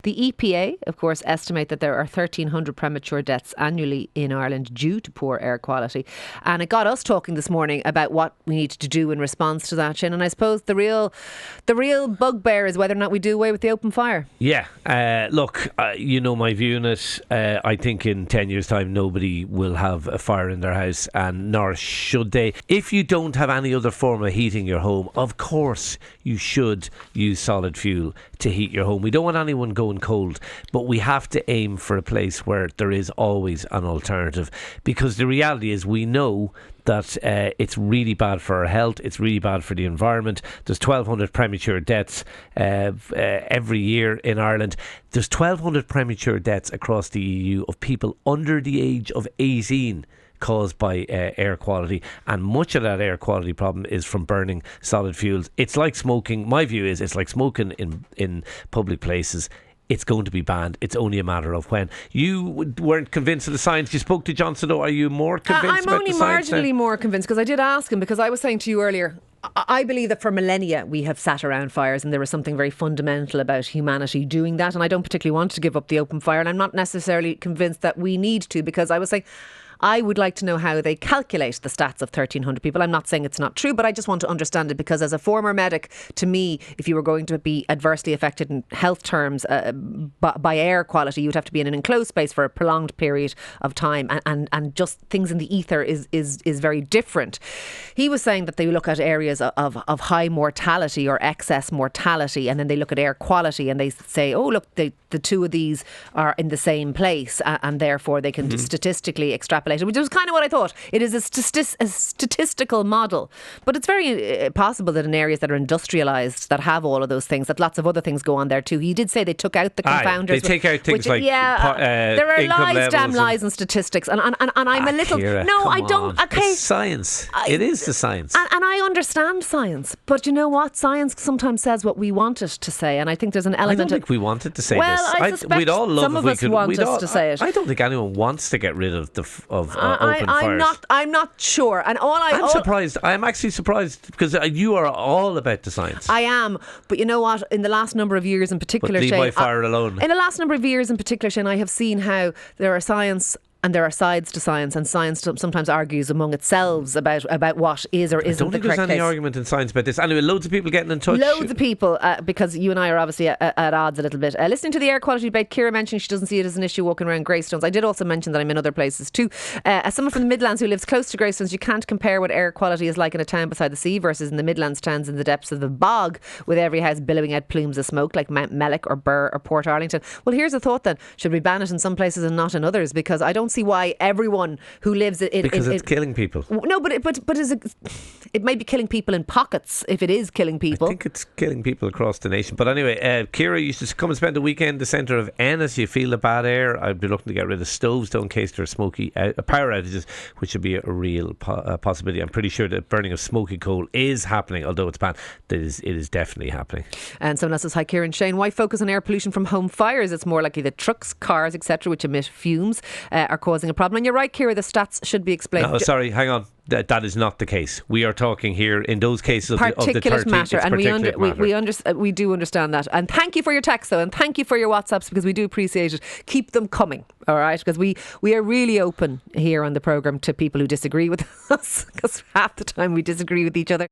The EPA, of course, estimate that there are 1,300 premature deaths annually in Ireland due to poor air quality. And it got us talking this morning about what we need to do in response to that, Shin. And I suppose the real bugbear is whether or not we do away with the open fire. Yeah. Look, you know my view on it. I think in 10 years' time, nobody will have a fire in their house, and nor should they. If you don't have any other form of heating your home, of course you should use solid fuel to heat your home. We don't want anyone going cold, but we have to aim for a place where there is always an alternative, because the reality is we know that it's really bad for our health, it's really bad for the environment. There's 1,200 premature deaths every year in Ireland. There's 1,200 premature deaths across the EU of people under the age of 18 caused by air quality, and much of that air quality problem is from burning solid fuels. It's like smoking. My view is it's like smoking in public places. It's going to be banned. It's only a matter of when. You weren't convinced of the science. You spoke to Johnson. Are you more convinced? I'm only marginally more convinced, because I did ask him, because I was saying to you earlier, I believe that for millennia we have sat around fires, and there is something very fundamental about humanity doing that, and I don't particularly want to give up the open fire, and I'm not necessarily convinced that we need to, because I was saying I would like to know how they calculate the stats of 1,300 people. I'm not saying it's not true, but I just want to understand it, because as a former medic, to me, if you were going to be adversely affected in health terms by air quality, you'd have to be in an enclosed space for a prolonged period of time, and just things in the ether is very different. He was saying that they look at areas of high mortality or excess mortality, and then they look at air quality and they say, oh look, the two of these are in the same place, and therefore they can statistically extrapolate, which was kind of what I thought. It is a statistical model, but it's very possible that in areas that are industrialised, that have all of those things, that lots of other things go on there too. He did say they took out the confounders. They take out things like there are lies, damn lies, and statistics, and I'm a little Ciara, no, I don't. Okay, it's science. It is the science, and I understand science, but you know what? Science sometimes says what we want it to say, and I think there's an element. I don't think we wanted to say this. Well, I suspect we'd all love some of us want us to say it. I don't think anyone wants to get rid of open fires. I'm not sure, and I'm surprised. I'm actually surprised, because you are all about the science. I am, but you know what? In the last number of years, in particular, leave Shane, my fire alone. In the last number of years, in particular, Shane, I have seen how there are science and there are sides to science, and science sometimes argues among itself about what is or isn't the correct case. I don't think there's any argument in science about this. Anyway, loads of people getting in touch. Loads of people, because you and I are obviously at odds a little bit. Listening to the air quality debate, Ciara mentioned she doesn't see it as an issue walking around Greystones. I did also mention that I'm in other places too. As someone from the Midlands who lives close to Greystones, you can't compare what air quality is like in a town beside the sea versus in the Midlands towns in the depths of the bog, with every house billowing out plumes of smoke like Mount Mellick or Burr or Port Arlington. Well, here's a thought then. Should we ban it in some places and not in others? Because I don't see why everyone who lives in because it's killing people. No, but it may be killing people in pockets if it is killing people. I think it's killing people across the nation. But anyway, Ciara, you should come and spend the weekend in the centre of Ennis. You feel the bad air. I'd be looking to get rid of stoves though, in case there are smoky power outages, which would be a real possibility. I'm pretty sure that burning of smoky coal is happening, although it's banned. It is definitely happening. And someone else says, hi Ciara and Shane, why focus on air pollution from home fires? It's more likely that trucks, cars, etc., which emit fumes are causing a problem. And you're right, Ciara, the stats should be explained. No, sorry, hang on. That is not the case. We are talking here in those cases of the 30, matter, and matter. we do understand that. And thank you for your texts though, and thank you for your WhatsApps, because we do appreciate it. Keep them coming, all right? Because we are really open here on the programme to people who disagree with us, because half the time we disagree with each other.